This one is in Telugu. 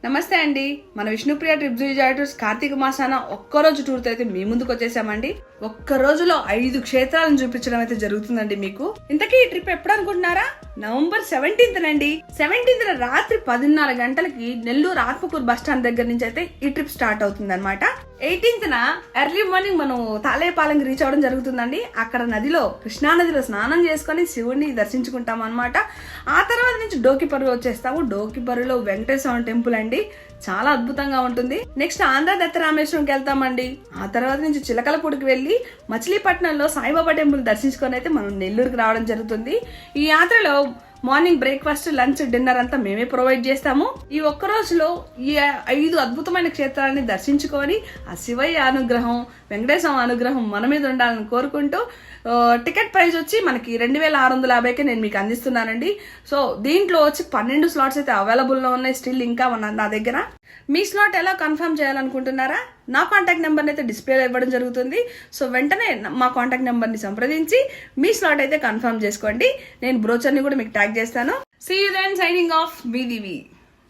నమస్తే అండి. మన విష్ణుప్రియ ట్రిప్స్ విజాటర్స్ కార్తీక మాసాన ఒక్కరోజు టూర్ అయితే మీ ముందుకు వచ్చేసామండి. ఒక్క రోజులో 5 క్షేత్రాలను చూపించడం అయితే జరుగుతుందండి మీకు. ఇంతకీ ఈ ట్రిప్ ఎప్పుడు అనుకుంటున్నారా? నవంబర్ 17th నండి. 17th రాత్రి 10:30 గంటలకి నెల్లూరు ఆత్మకూరు బస్ స్టాండ్ దగ్గర నుంచి అయితే ఈ ట్రిప్ స్టార్ట్ అవుతుంది అనమాట. 18th ఎర్లీ మార్నింగ్ మనం తాలేపాలెంకి రీచ్ అవ్వడం జరుగుతుందండి. అక్కడ నదిలో కృష్ణా నదిలో స్నానం చేసుకుని శివుడిని దర్శించుకుంటాం అనమాట. ఆ తర్వాత నుంచి డోకిపర్రు వచ్చేస్తాము. డోకిపర్రులో వెంకటేశ్వర టెంపుల్ అండి, చాలా అద్భుతంగా ఉంటుంది. నెక్స్ట్ ఆంధ్ర దత్తరామేశ్వరంకి వెళ్తామండి. ఆ తర్వాత నుంచి చిలకలపూడికి వెళ్ళి మచిలీపట్నంలో సాయిబాబా టెంపుల్ దర్శించుకొని అయితే మనం నెల్లూరుకి రావడం జరుగుతుంది. ఈ యాత్రలో మార్నింగ్ బ్రేక్ఫాస్ట్, లంచ్, డిన్నర్ అంతా మేమే ప్రొవైడ్ చేస్తాము. ఈ ఒక్క రోజులో ఈ 5 అద్భుతమైన క్షేత్రాలని దర్శించుకొని ఆ శివయ్య అనుగ్రహం, వెంకటేశ్వర అనుగ్రహం మన మీద ఉండాలని కోరుకుంటూ టికెట్ ప్రైస్ వచ్చి మనకి 2650కే నేను మీకు అందిస్తున్నానండి. సో దీంట్లో వచ్చి 12 స్లాట్స్ అయితే అవైలబుల్లో ఉన్నాయి. స్టిల్ ఇంకా నా దగ్గర. మీ స్లాట్ ఎలా కన్ఫర్మ్ చేయాలనుకుంటున్నారా? నా కాంటాక్ట్ నెంబర్ని అయితే డిస్ప్లేలో ఇవ్వడం జరుగుతుంది. సో వెంటనే మా కాంటాక్ట్ నెంబర్ని సంప్రదించి మీ స్లాట్ అయితే కన్ఫర్మ్ చేసుకోండి. నేను బ్రోచర్ని కూడా మీకు ట్యాగ్ చేస్తాను. See you then, signing off, మీ దివి.